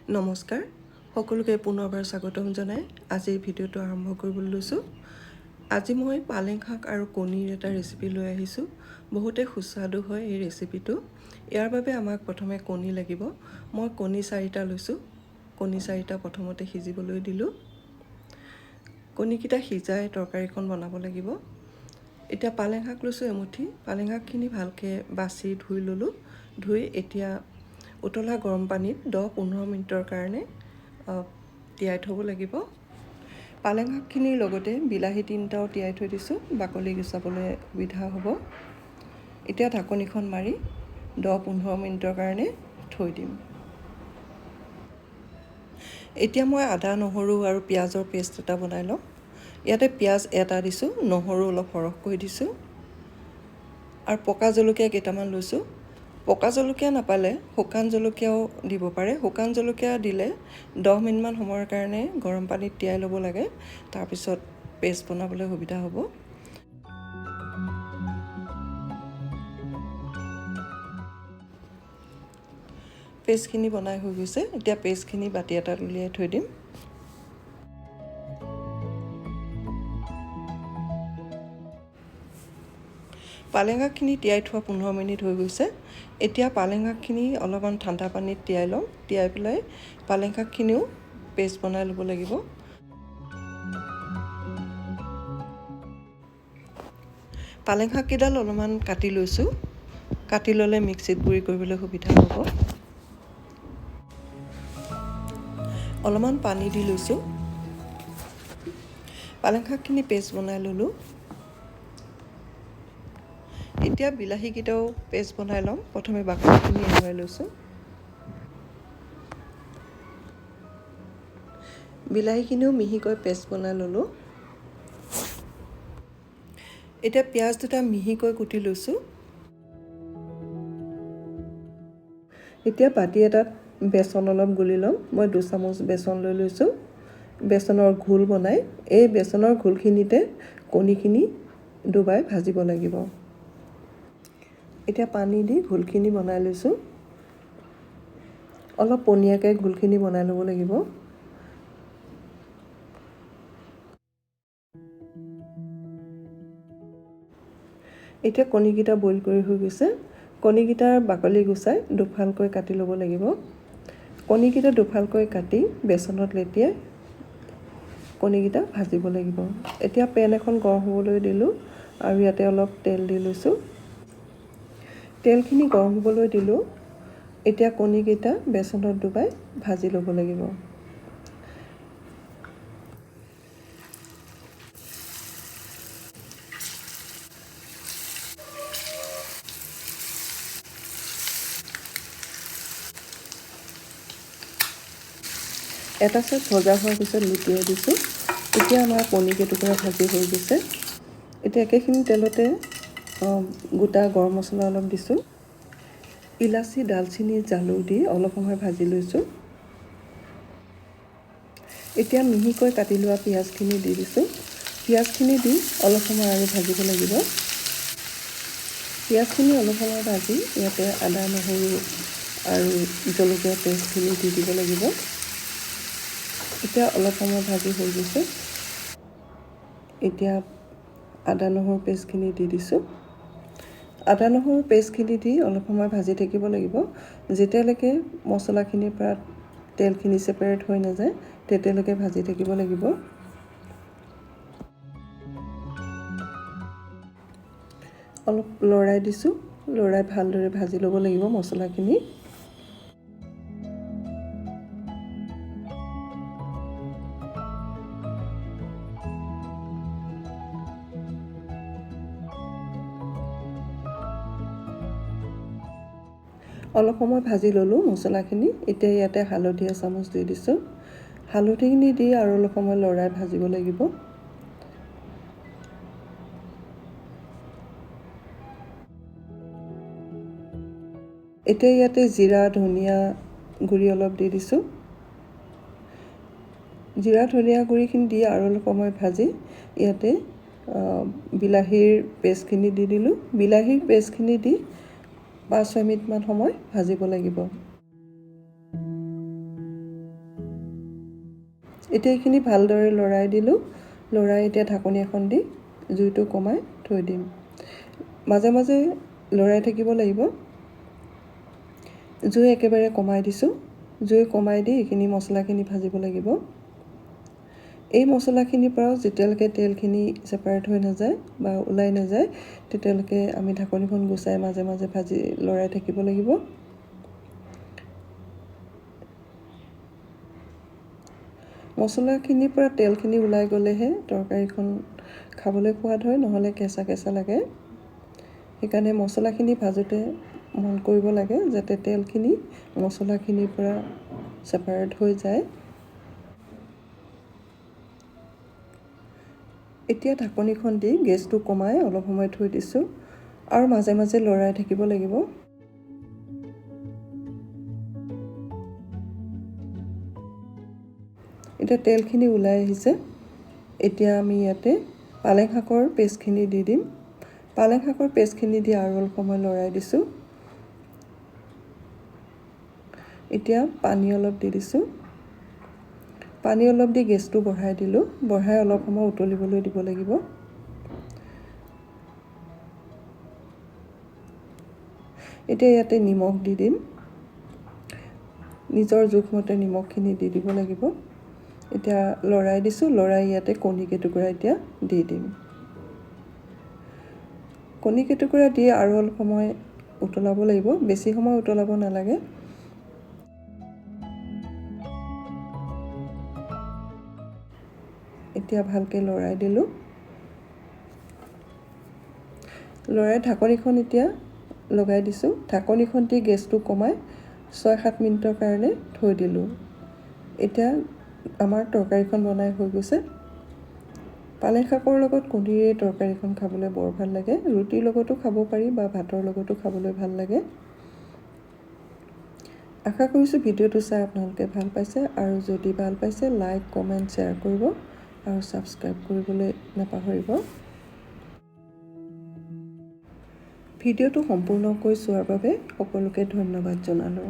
নমস্কাৰ সকলোকে পুনৰবাৰ স্বাগতম জনাই আজিৰ ভিডিঅ'টো আৰম্ভ কৰিবলৈ লৈছোঁ। আজি মই পালেং শাক আৰু কণীৰ এটা ৰেচিপি লৈ আহিছোঁ। বহুতে সুস্বাদু হয় এই ৰেচিপিটো। ইয়াৰ বাবে আমাক প্ৰথমে কণী লাগিব। মই কণী 4টা লৈছোঁ। কণী 4টা প্ৰথমতে সিজিবলৈ দিলোঁ। কণীকেইটা সিজাই তৰকাৰীখন বনাব লাগিব। এতিয়া পালেং শাক লৈছোঁ এমুঠি। পালেং শাকখিনি ভালকৈ বাছি ধুই ল'লোঁ। ধুই এতিয়া উতলা গৰম পানীত 10-15 মিনিটৰ কাৰণে তিয়াই থ'ব লাগিব। পালেং শাকখিনিৰ লগতে বিলাহী 3টাও তিয়াই থৈ দিছোঁ, বাকলি গুচাবলৈ সুবিধা হ'ব। এতিয়া ঢাকনিখন মাৰি 10-15 মিনিটৰ কাৰণে থৈ দিম। এতিয়া মই আদা, নহৰু আৰু পিঁয়াজৰ পেষ্ট এটা বনাই ল'ম। ইয়াতে পিঁয়াজ এটা দিছোঁ, নহৰু অলপ সৰহকৈ দিছোঁ আৰু পকা জলকীয়া কেইটামান লৈছোঁ। পকা জলকীয়া নাপালে শুকান জলকীয়াও দিব পাৰে। শুকান জলকীয়া দিলে 10 মিনিটমান সময়ৰ কাৰণে গৰম পানীত তিয়াই ল'ব লাগে। তাৰপিছত পেষ্ট বনাবলৈ সুবিধা হ'ব। পেষ্টখিনি বনাই হৈ গৈছে। এতিয়া পেষ্টখিনি বাতি এটাত উলিয়াই থৈ দিম। পালেং শাকখিনি তিয়াই থোৱা 15 মিনিট হৈ গৈছে। এতিয়া পালেং শাকখিনি অলপমান ঠাণ্ডা পানীত তিয়াই ল'ম। তিয়াই পেলাই পালেং শাকখিনিও পেষ্ট বনাই ল'ব লাগিব। পালেং শাককেইডাল অলপমান কাটি লৈছোঁ। কাটি ল'লে মিক্সিত গুড়ি কৰিবলৈ সুবিধা হ'ব। অলপমান পানী দি লৈছোঁ। পালেং শাকখিনি পেষ্ট বনাই ল'লোঁ। এতিয়া বিলাহীকেইটাও পেষ্ট বনাই ল'ম। প্ৰথমে বাকলিখিনি এৰুৱাই লৈছোঁ। বিলাহীখিনিও মিহিকৈ পেষ্ট বনাই ল'লোঁ। এতিয়া পিঁয়াজ দুটা মিহিকৈ কুটি লৈছোঁ। এতিয়া বাতি এটাত বেচন অলপ গুলি ল'ম। মই 2 চামুচ বেচন লৈ লৈছোঁ। বেচনৰ ঘোল বনাই এই বেচনৰ ঘোলখিনিতে কণীখিনি ডুবাই ভাজিব লাগিব। এতিয়া পানী দি ঘোলখিনি বনাই লৈছোঁ। অলপ পনীয়াকৈ ঘোলখিনি বনাই ল'ব লাগিব। এতিয়া কণীকেইটা বইল কৰি হৈ গৈছে। কণীকেইটাৰ বাকলি গুচাই দুফালকৈ কাটি ল'ব লাগিব। কণীকেইটা দুফালকৈ কাটি বেচনত লেটিয়াই কণীকেইটা ভাজিব লাগিব। এতিয়া পেন এখন গৰম হ'বলৈ দিলোঁ আৰু ইয়াতে অলপ তেল দি লৈছোঁ। তেলখিনি গৰম হ'বলৈ দিলোঁ। এতিয়া কণীকেইটা বেচনত ডুবাই ভাজি ল'ব লাগিব। এটা চাইড ভজা হোৱাৰ পিছত লুটিয়াই দিছোঁ। এতিয়া আমাৰ কণী কেইটুকুৰা ভাজি হৈ গৈছে। এতিয়া একেখিনি তেলতে গোটা গৰম মছলা অলপ দিছোঁ। ইলাচি, ডালচেনি, জালুক দি অলপ সময় ভাজি লৈছোঁ। এতিয়া মিহিকৈ কাটি লোৱা পিঁয়াজখিনি দি দিছোঁ। পিঁয়াজখিনি দি অলপ সময় আৰু ভাজিব লাগিব। পিঁয়াজখিনি অলপ সময় ভাজি ইয়াতে আদা, নহৰু আৰু জলকীয়া পেষ্টখিনি দি দিব লাগিব। এতিয়া অলপ সময় ভাজি হৈ গৈছে। এতিয়া আদা, নহৰু পেষ্টখিনি দি দিছোঁ। আদা, নহৰু পেষ্টখিনি দি অলপ সময় ভাজি থাকিব লাগিব। যেতিয়ালৈকে মছলাখিনিৰ পৰা তেলখিনি ছেপাৰেট হৈ নাযায় তেতিয়ালৈকে ভাজি থাকিব লাগিব। অলপ লৰাই দিছোঁ। লৰাই ভালদৰে ভাজি ল'ব লাগিব মছলাখিনি। অলপ সময় ভাজি ল'লোঁ মছলাখিনি। এতিয়া ইয়াতে হালধি এচামুচ দি দিছোঁ। হালধিখিনি দি আৰু অলপ সময় লৰাই ভাজিব লাগিব। এতিয়া ইয়াতে জিৰা, ধনিয়া গুড়ি অলপ দি দিছোঁ। জিৰা, ধনিয়া গুড়িখিনি দি আৰু অলপ সময় ভাজি ইয়াতে বিলাহীৰ পেষ্টখিনি দি দিলোঁ। বিলাহীৰ পেষ্টখিনি দি 5-6 মিনিটমান সময় ভাজিব লাগিব। এতিয়া এইখিনি ভালদৰে লৰাই দিলোঁ। লৰাই এতিয়া ঢাকনি এখন দি জুইটো কমাই থৈ দিম। মাজে মাজে লৰাই থাকিব লাগিব। জুই একেবাৰে কমাই দিছোঁ। জুই কমাই দি এইখিনি মছলাখিনি ভাজিব লাগিব। এই মছলাখিনিৰ পৰাও যেতিয়ালৈকে তেলখিনি ছেপাৰেট হৈ নাযায় বা ওলাই নাযায় তেতিয়ালৈকে আমি ঢাকনিখন গুচাই মাজে মাজে লৰাই থাকিব লাগিব। মছলাখিনিৰ পৰা তেলখিনি ওলাই গ'লেহে তৰকাৰীখন খাবলৈ সোৱাদ হয়, নহ'লে কেঁচা কেঁচা লাগে। সেইকাৰণে মছলাখিনি ভাজোঁতে মন কৰিব লাগে যাতে তেলখিনি মছলাখিনিৰ পৰা ছেপাৰেট হৈ যায়। এতিয়া ঢাকনিখন দি গেছটো কমাই অলপ সময় থৈ দিছোঁ আৰু মাজে মাজে লৰাই থাকিব লাগিব। এতিয়া তেলখিনি ওলাই আহিছে। এতিয়া আমি ইয়াতে পালেং শাকৰ পেষ্টখিনি দি দিম। পালেং শাকৰ পেষ্টখিনি দি আৰু অলপ সময় লৰাই দিছোঁ। এতিয়া পানী অলপ দি দিছোঁ। পানী অলপ দি গেছটো বঢ়াই দিলোঁ। বঢ়াই অলপ সময় উতলিবলৈ দিব লাগিব। এতিয়া ইয়াতে নিমখ দি দিম। নিজৰ জোখমতে নিমখখিনি দি দিব লাগিব। এতিয়া লৰাই দিছোঁ। লৰাই ইয়াতে কণী কেইটুকুৰা এতিয়া দি দিম। কণী কেইটুকুৰা দি আৰু অলপ সময় উতলাব লাগিব। বেছি সময় উতলাব নালাগে। এতিয়া ভালকৈ লৰাই দিলোঁ। লৰাই ঢাকনিখন এতিয়া লগাই দিছোঁ। ঢাকনিখন দি গেছটো কমাই 6-7 মিনিটৰ কাৰণে থৈ দিলোঁ। এতিয়া আমাৰ তৰকাৰীখন বনাই হৈ গৈছে। পালেং শাকৰ লগত কণীৰে তৰকাৰীখন খাবলৈ বৰ ভাল লাগে। ৰুটিৰ লগতো খাব পাৰি বা ভাতৰ লগতো খাবলৈ ভাল লাগে। আশা কৰিছোঁ ভিডিঅ'টো চাই আপোনালোকে ভাল পাইছে, আৰু যদি ভাল পাইছে লাইক, কমেণ্ট, শ্বেয়াৰ কৰিব আৰু ছাবস্ক্ৰাইব কৰিবলৈ নাপাহৰিব। ভিডিঅ'টো সম্পূৰ্ণকৈ চোৱাৰ বাবে সকলোকে ধন্যবাদ জনালোঁ।